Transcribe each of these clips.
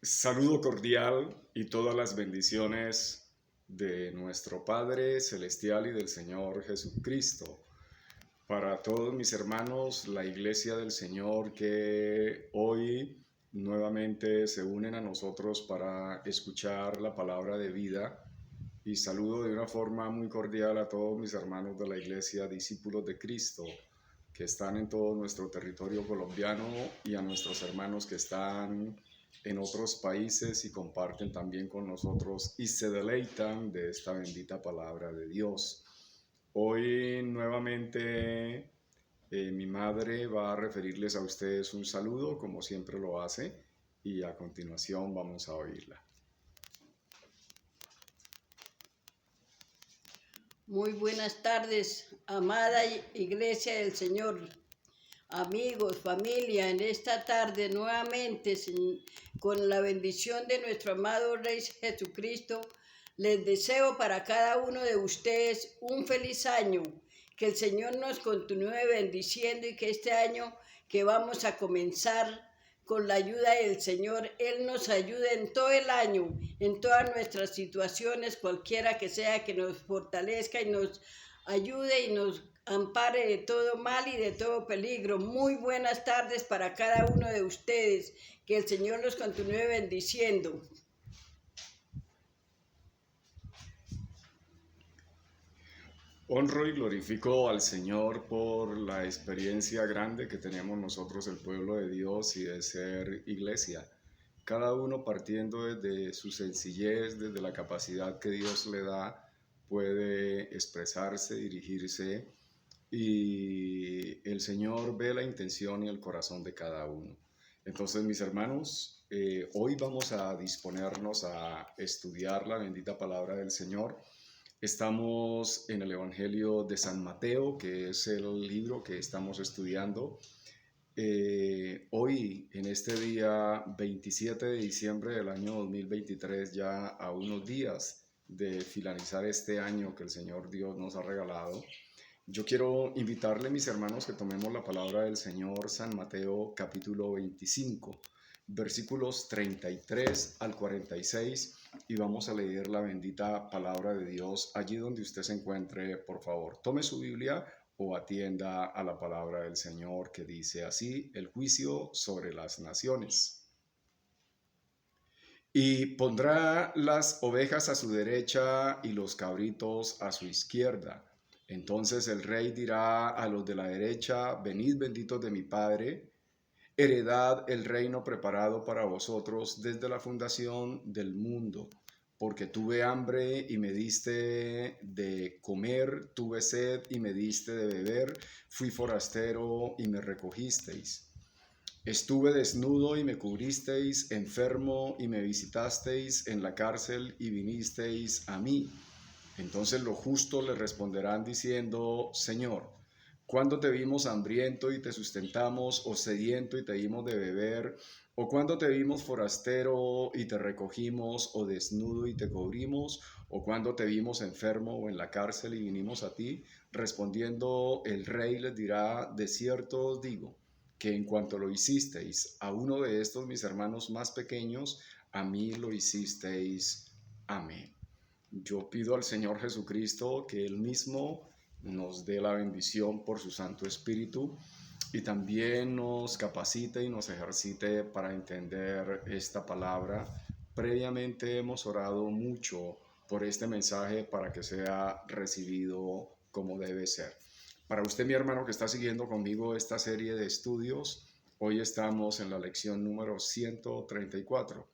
Saludo cordial y todas las bendiciones de nuestro Padre Celestial y del Señor Jesucristo. Para todos mis hermanos, la Iglesia del Señor que hoy nuevamente se unen a nosotros para escuchar la palabra de vida. Y saludo de una forma muy cordial a todos mis hermanos de la Iglesia, discípulos de Cristo, que están en todo nuestro territorio colombiano y a nuestros hermanos que están en otros países y comparten también con nosotros y se deleitan de esta bendita palabra de Dios. Hoy nuevamente mi madre va a referirles a ustedes un saludo como siempre lo hace y a continuación vamos a oírla. Muy buenas tardes, amada Iglesia del Señor, amigos, familia, en esta tarde nuevamente con la bendición de nuestro amado Rey Jesucristo, les deseo para cada uno de ustedes un feliz año, que el Señor nos continúe bendiciendo y que este año que vamos a comenzar con la ayuda del Señor, Él nos ayude en todo el año, en todas nuestras situaciones, cualquiera que sea, que nos fortalezca y nos ayude y nos ampare de todo mal y de todo peligro. Muy buenas tardes para cada uno de ustedes, que el Señor los continúe bendiciendo. Honro y glorifico al Señor por la experiencia grande que tenemos nosotros, el pueblo de Dios, y de ser iglesia. Cada uno partiendo desde su sencillez, desde la capacidad que Dios le da, puede expresarse, dirigirse, y el Señor ve la intención y el corazón de cada uno. Entonces, mis hermanos, hoy vamos a disponernos a estudiar la bendita palabra del Señor. Estamos en el Evangelio de San Mateo, que es el libro que estamos estudiando. Hoy, en este día 27 de diciembre del año 2023, ya a unos días de finalizar este año que el Señor Dios nos ha regalado, yo quiero invitarle, mis hermanos, que tomemos la palabra del Señor, San Mateo capítulo 25, versículos 33 al 46, y vamos a leer la bendita palabra de Dios allí donde usted se encuentre. Por favor, tome su Biblia o atienda a la palabra del Señor, que dice así: el juicio sobre las naciones. Y pondrá las ovejas a su derecha y los cabritos a su izquierda. Entonces el rey dirá a los de la derecha: venid benditos de mi Padre, heredad el reino preparado para vosotros desde la fundación del mundo. Porque tuve hambre y me diste de comer, tuve sed y me diste de beber, fui forastero y me recogisteis. Estuve desnudo y me cubristeis, enfermo y me visitasteis, en la cárcel y vinisteis a mí. Entonces los justos le responderán diciendo: Señor, ¿cuándo te vimos hambriento y te sustentamos, o sediento y te dimos de beber? ¿O cuándo te vimos forastero y te recogimos, o desnudo y te cubrimos? ¿O cuándo te vimos enfermo o en la cárcel y vinimos a ti? Respondiendo el rey les dirá: de cierto os digo, que en cuanto lo hicisteis a uno de estos mis hermanos más pequeños, a mí lo hicisteis. Amén. Yo pido al Señor Jesucristo que Él mismo nos dé la bendición por su Santo Espíritu y también nos capacite y nos ejercite para entender esta palabra. Previamente hemos orado mucho por este mensaje para que sea recibido como debe ser. Para usted, mi hermano, que está siguiendo conmigo esta serie de estudios, hoy estamos en la lección número 134.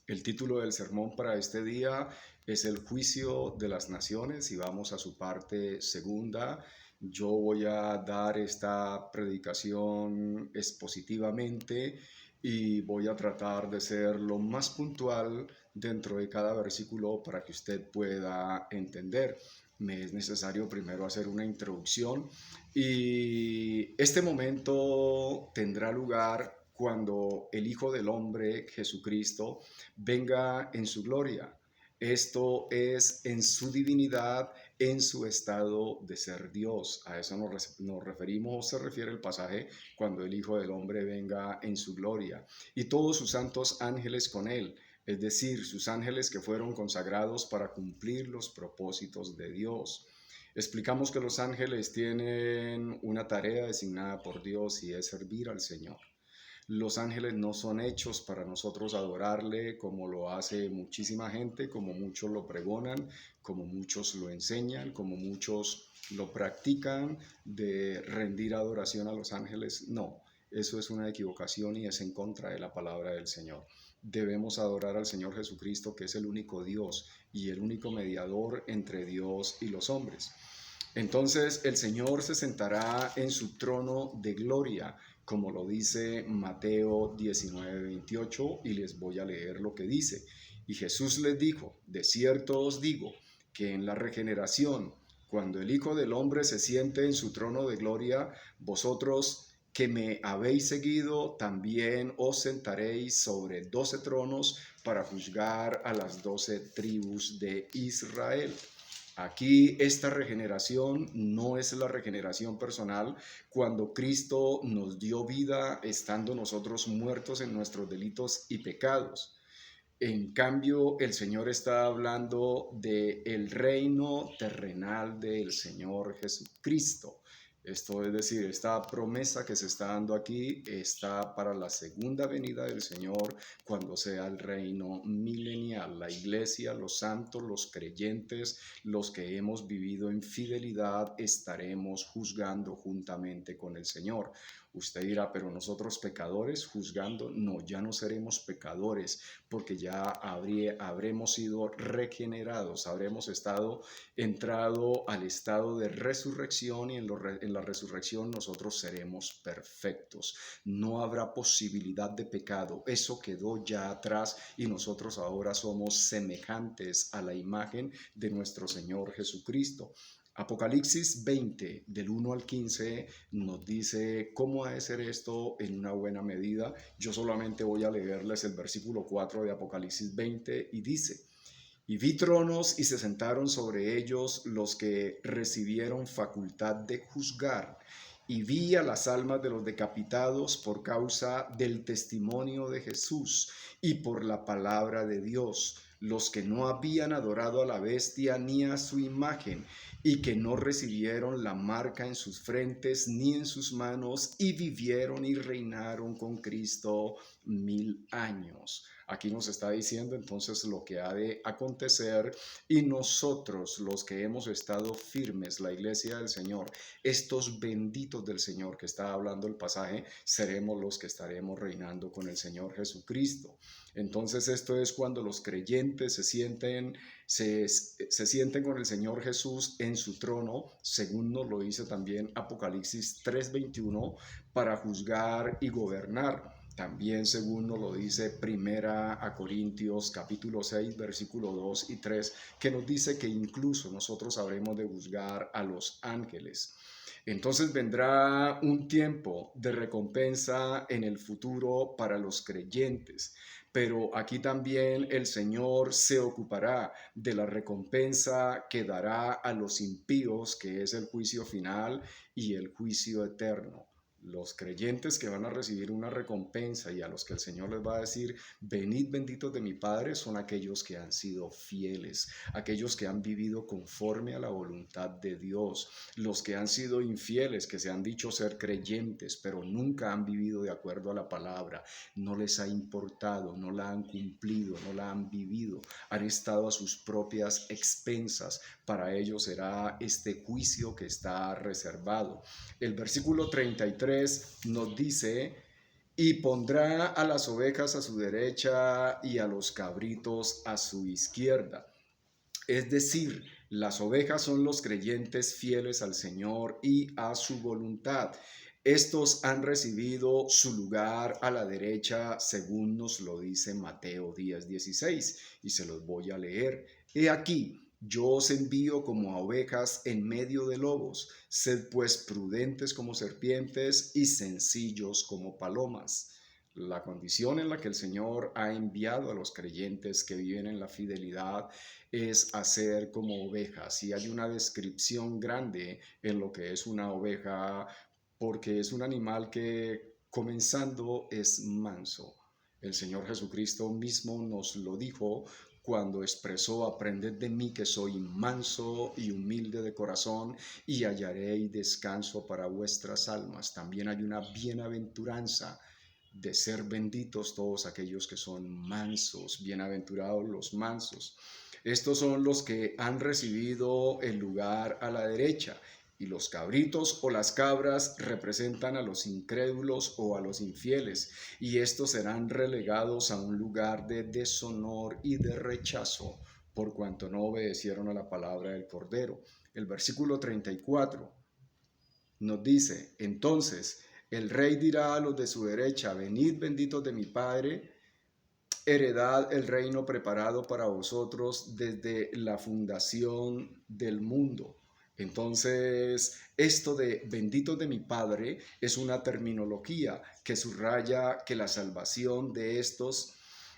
El título del sermón para este día es el juicio de las naciones, y vamos a su parte segunda. Yo voy a dar esta predicación expositivamente y voy a tratar de ser lo más puntual dentro de cada versículo para que usted pueda entender. Me es necesario primero hacer una introducción, y este momento tendrá lugar cuando el Hijo del Hombre, Jesucristo, venga en su gloria. Esto es en su divinidad, en su estado de ser Dios. A eso nos referimos, se refiere el pasaje cuando el Hijo del Hombre venga en su gloria y todos sus santos ángeles con él, es decir, sus ángeles que fueron consagrados para cumplir los propósitos de Dios. Explicamos que los ángeles tienen una tarea designada por Dios y es servir al Señor. Los ángeles no son hechos para nosotros adorarle como lo hace muchísima gente, como muchos lo pregonan, como muchos lo enseñan, como muchos lo practican de rendir adoración a los ángeles. No, eso es una equivocación y es en contra de la palabra del Señor. Debemos adorar al Señor Jesucristo, que es el único Dios y el único mediador entre Dios y los hombres. Entonces el Señor se sentará en su trono de gloria, como lo dice Mateo 19:28, y les voy a leer lo que dice. Y Jesús les dijo, de cierto os digo, que en la regeneración, cuando el Hijo del Hombre se siente en su trono de gloria, vosotros que me habéis seguido, también os sentaréis sobre 12 tronos para juzgar a las 12 tribus de Israel. Aquí esta regeneración no es la regeneración personal cuando Cristo nos dio vida estando nosotros muertos en nuestros delitos y pecados. En cambio, el Señor está hablando del reino terrenal del Señor Jesucristo. Esto es decir, esta promesa que se está dando aquí está para la segunda venida del Señor cuando sea el reino milenial. La iglesia, los santos, los creyentes, los que hemos vivido en fidelidad, estaremos juzgando juntamente con el Señor. Usted dirá, pero nosotros pecadores juzgando, no, ya no seremos pecadores porque ya habremos sido regenerados, habremos entrado al estado de resurrección y en la resurrección nosotros seremos perfectos. No habrá posibilidad de pecado, eso quedó ya atrás y nosotros ahora somos semejantes a la imagen de nuestro Señor Jesucristo. Apocalipsis 20, del 1 al 15, nos dice cómo ha de ser esto en una buena medida. Yo solamente voy a leerles el versículo 4 de Apocalipsis 20 y dice, y vi tronos y se sentaron sobre ellos los que recibieron facultad de juzgar. Y vi a las almas de los decapitados por causa del testimonio de Jesús y por la palabra de Dios, los que no habían adorado a la bestia ni a su imagen, y que no recibieron la marca en sus frentes ni en sus manos, y vivieron y reinaron con Cristo 1000 años. Aquí nos está diciendo entonces lo que ha de acontecer y nosotros, los que hemos estado firmes, la iglesia del Señor, estos benditos del Señor que está hablando el pasaje, seremos los que estaremos reinando con el Señor Jesucristo. Entonces esto es cuando los creyentes se sienten con el Señor Jesús en su trono, según nos lo dice también Apocalipsis 3:21, para juzgar y gobernar. También según nos lo dice Primera a Corintios capítulo 6 versículo 2 y 3, que nos dice que incluso nosotros habremos de juzgar a los ángeles. Entonces vendrá un tiempo de recompensa en el futuro para los creyentes, pero aquí también el Señor se ocupará de la recompensa que dará a los impíos, que es el juicio final y el juicio eterno. Los creyentes que van a recibir una recompensa y a los que el Señor les va a decir, venid benditos de mi Padre, son aquellos que han sido fieles, aquellos que han vivido conforme a la voluntad de Dios, los que han sido infieles, que se han dicho ser creyentes, pero nunca han vivido de acuerdo a la palabra, no les ha importado, no la han cumplido, no la han vivido, han estado a sus propias expensas. Para ellos será este juicio que está reservado. El versículo 33 nos dice, y pondrá a las ovejas a su derecha y a los cabritos a su izquierda. Es decir, las ovejas son los creyentes fieles al Señor y a su voluntad. Estos han recibido su lugar a la derecha, según nos lo dice Mateo 10:16, y se los voy a leer. He aquí, yo os envío como a ovejas en medio de lobos. Sed pues prudentes como serpientes y sencillos como palomas. La condición en la que el Señor ha enviado a los creyentes que viven en la fidelidad es hacer como ovejas. Y hay una descripción grande en lo que es una oveja, porque es un animal que comenzando es manso. El Señor Jesucristo mismo nos lo dijo cuando expresó: aprended de mí que soy manso y humilde de corazón, y hallaréis descanso para vuestras almas. También hay una bienaventuranza de ser benditos todos aquellos que son mansos, bienaventurados los mansos. Estos son los que han recibido el lugar a la derecha, y los cabritos o las cabras representan a los incrédulos o a los infieles, y estos serán relegados a un lugar de deshonor y de rechazo por cuanto no obedecieron a la palabra del Cordero. El versículo 34 nos dice: entonces el rey dirá a los de su derecha: venid benditos de mi Padre, heredad el reino preparado para vosotros desde la fundación del mundo. Entonces, esto de benditos de mi Padre es una terminología que subraya que la salvación de estos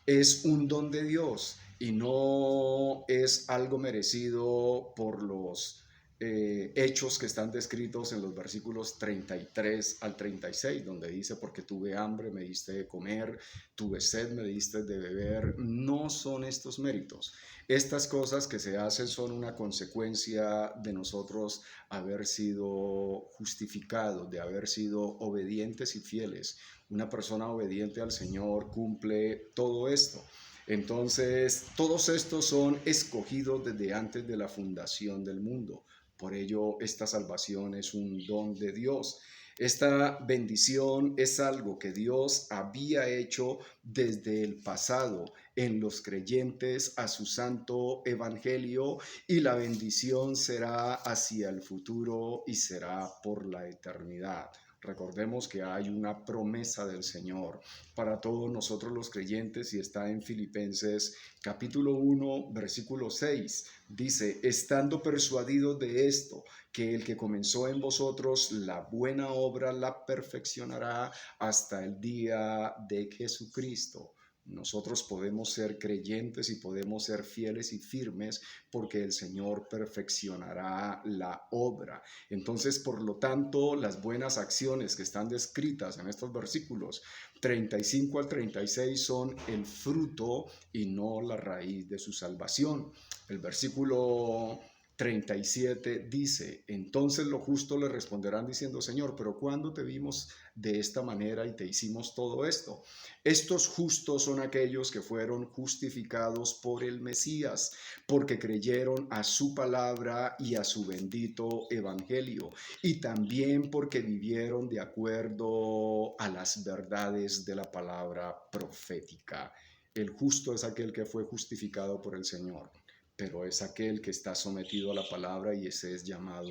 es un don de Dios y no es algo merecido por los hechos que están descritos en los versículos 33 al 36, donde dice: porque tuve hambre, me diste de comer, tuve sed, me diste de beber. No son estos méritos. Estas cosas que se hacen son una consecuencia de nosotros haber sido justificados, de haber sido obedientes y fieles. Una persona obediente al Señor cumple todo esto. Entonces, todos estos son escogidos desde antes de la fundación del mundo. Por ello, esta salvación es un don de Dios. Esta bendición es algo que Dios había hecho desde el pasado en los creyentes a su santo evangelio, y la bendición será hacia el futuro y será por la eternidad. Recordemos que hay una promesa del Señor para todos nosotros los creyentes, y está en Filipenses capítulo 1, versículo 6. Dice: estando persuadidos de esto, que el que comenzó en vosotros la buena obra la perfeccionará hasta el día de Jesucristo. Nosotros podemos ser creyentes y podemos ser fieles y firmes porque el Señor perfeccionará la obra. Entonces, por lo tanto, las buenas acciones que están descritas en estos versículos 35 al 36 son el fruto y no la raíz de su salvación. El versículo 37 dice: entonces los justos le responderán diciendo: Señor, pero ¿cuándo te vimos de esta manera y te hicimos todo esto? Estos justos son aquellos que fueron justificados por el Mesías, porque creyeron a su palabra y a su bendito evangelio, y también porque vivieron de acuerdo a las verdades de la palabra profética. El justo es aquel que fue justificado por el Señor, pero es aquel que está sometido a la palabra, y ese es llamado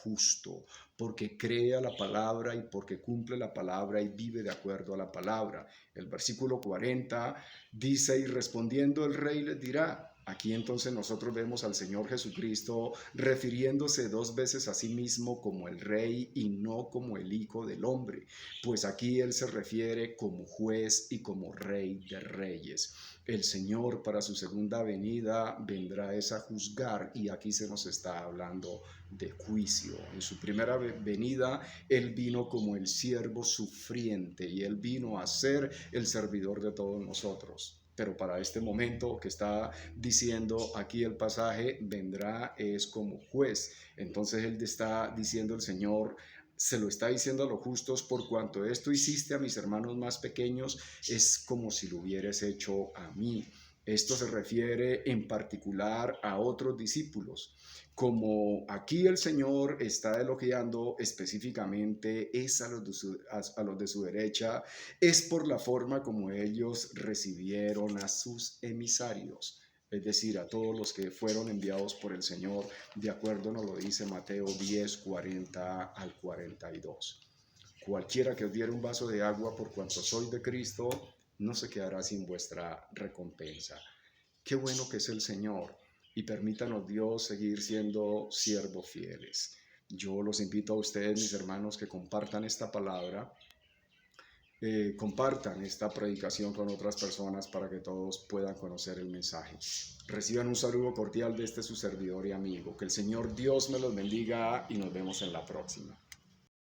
justo, porque cree a la palabra y porque cumple la palabra y vive de acuerdo a la palabra. El versículo 40 dice: y respondiendo el rey les dirá. Aquí entonces nosotros vemos al Señor Jesucristo refiriéndose dos veces a sí mismo como el Rey y no como el Hijo del Hombre, pues aquí Él se refiere como juez y como Rey de Reyes. El Señor para su segunda venida vendrá es a juzgar, y aquí se nos está hablando de juicio. En su primera venida Él vino como el siervo sufriente, y Él vino a ser el servidor de todos nosotros. Pero para este momento que está diciendo aquí el pasaje, vendrá es como juez. Entonces Él está diciendo, el Señor se lo está diciendo a los justos: por cuanto esto hiciste a mis hermanos más pequeños, es como si lo hubieras hecho a mí. Esto se refiere en particular a otros discípulos. Como aquí el Señor está elogiando específicamente es a los de su derecha, es por la forma como ellos recibieron a sus emisarios, es decir, a todos los que fueron enviados por el Señor, de acuerdo nos lo dice Mateo 10, 40 al 42. Cualquiera que os diere un vaso de agua por cuanto soy de Cristo, no se quedará sin vuestra recompensa. Qué bueno que es el Señor, y permítanos Dios seguir siendo siervos fieles. Yo los invito a ustedes, mis hermanos, que compartan esta palabra compartan esta predicación con otras personas para que todos puedan conocer el mensaje. Reciban un saludo cordial de este su servidor y amigo. Que el Señor Dios me los bendiga y nos vemos en la próxima.